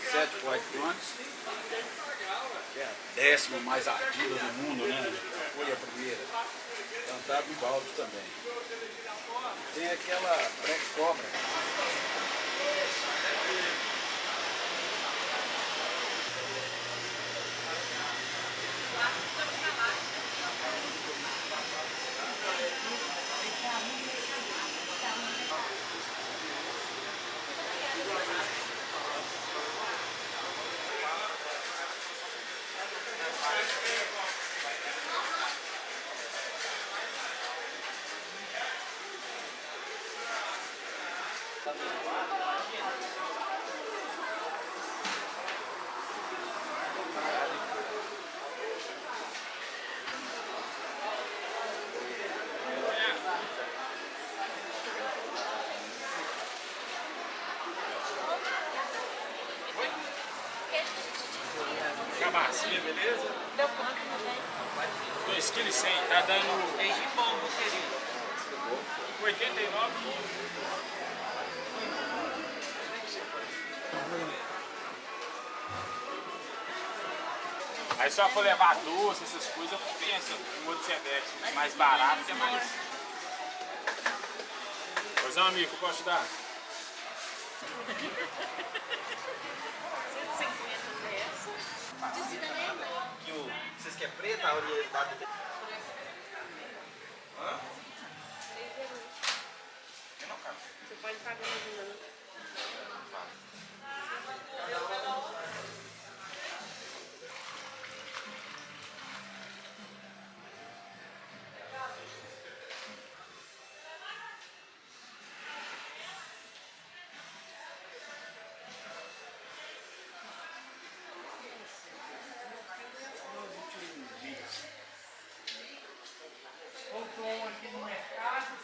Sete points. Que é a 10ª mais ativa do mundo, né? Foi a primeira. Plantado em balde também. Tem aquela pré-cobra. Cabacinha, beleza? Deu quanto também? 2,1 kg, tá dando... Tem de pombo, querido. 89. Aí só for levar doce, essas coisas, pensa um outro Sedex mais barato, que é mais... Pois não, amigo, eu posso te dar? 150 dessa. De cidadania. Vocês querem preta, a orientada? Hã? Eu não quero. Você pode pagar mais uma. Comprou aqui no mercado.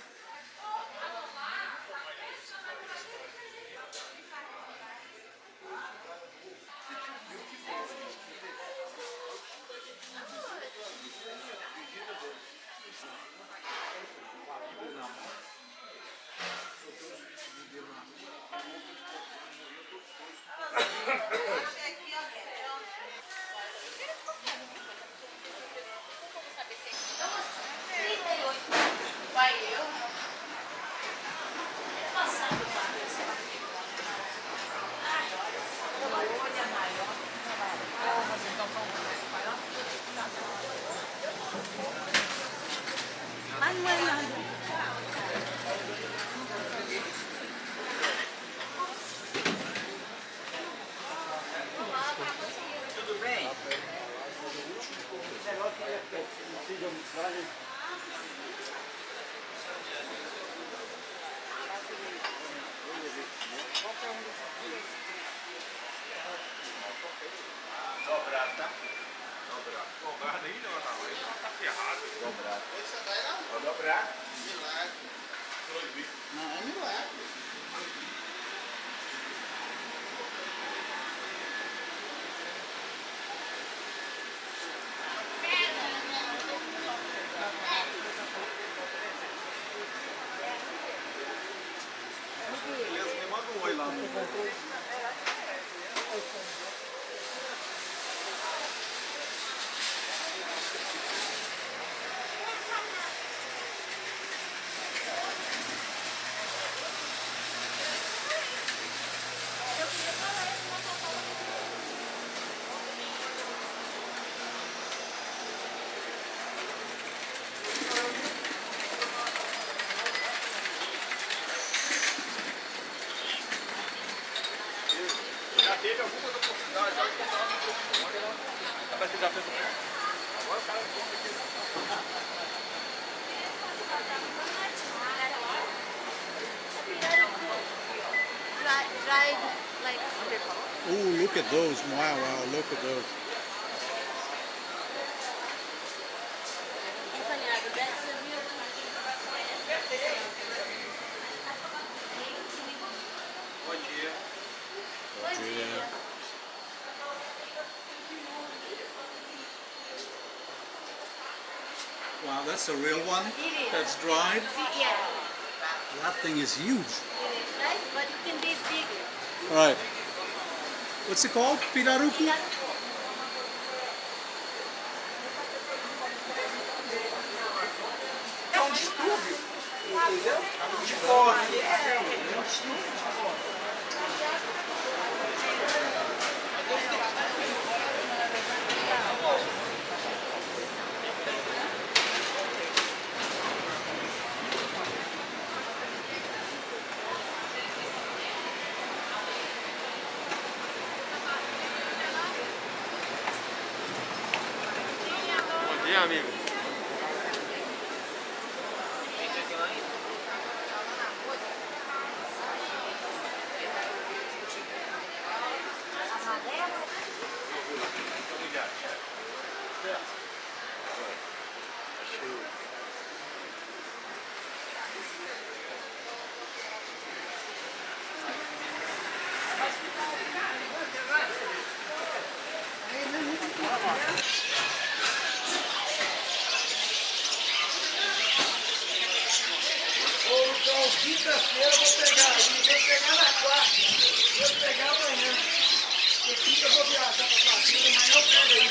Vai eu. Passado lá. Olha maior. Mas não é nada. Tudo bem? Dobrado, tá? Dobrado. Dobrado aí, não, não. Aí tá ferrado. Dobrado. Vou dobrar. Milagre. Não, é milagre. Beleza, me manda um oi lá no... Já teve algumas oportunidades, já que estava no grupo. Mas você já fez o quê? Agora o cara compra aqui. dried like. Oh, look at those. Wow, wow, look at those. Empanhado, that's the real. Bom dia. Yeah. Wow, that's a real one. It is. That's dried. See, yeah, That thing is huge. it is, right? But it can be bigger. Right. What's it called? Pirarucu? É um distúrbio, entendeu? De corte. É um distúrbio de corte. Bom dia, amigo. Então, quinta-feira eu vou pegar aí, vou pegar na quarta, vou pegar amanhã. Porque quinta eu vou viajar pra Brasília, amanhã eu pego aí.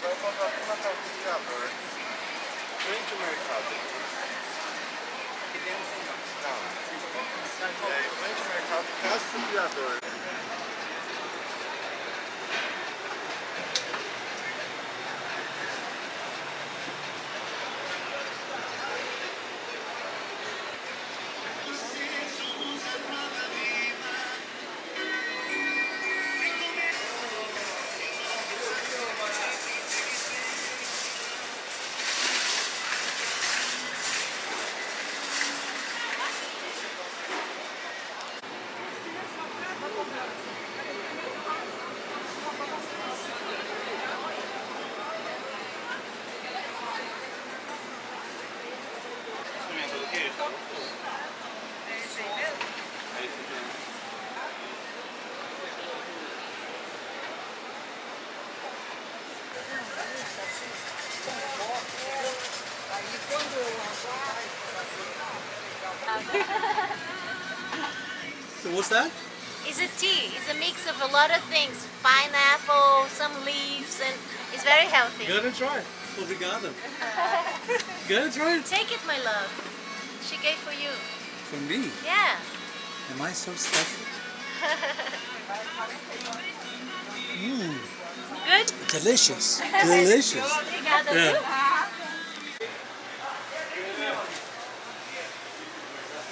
Vai comprar aqui na casa do criador. Frente ao mercado. Não. É, em frente ao mercado, casa do criador. So what's that? It's a tea. It's a mix of a lot of things. Pineapple, some leaves, and it's very healthy. Gotta try. Obrigado. Gotta try it. Take it, my love. She gave for you. For me? Yeah. Am I so special? Mmm, Good? delicious. Delicious. Obrigada, Yeah. viu?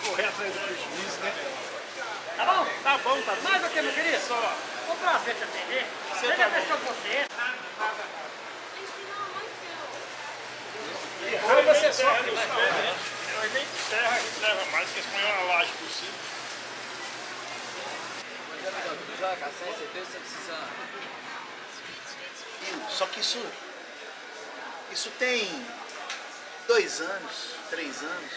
Correr atrás do prejuízo, né? Tá bom? Tá bom, tá bom. Mais o que, meu querido? Só. Foi um prazer te atender. Você já pensou você? Aí você sofre, vai. Nós nem terra a gente leva mais, porque eles põem uma laje por cima. Só que isso tem 2 anos, 3 anos.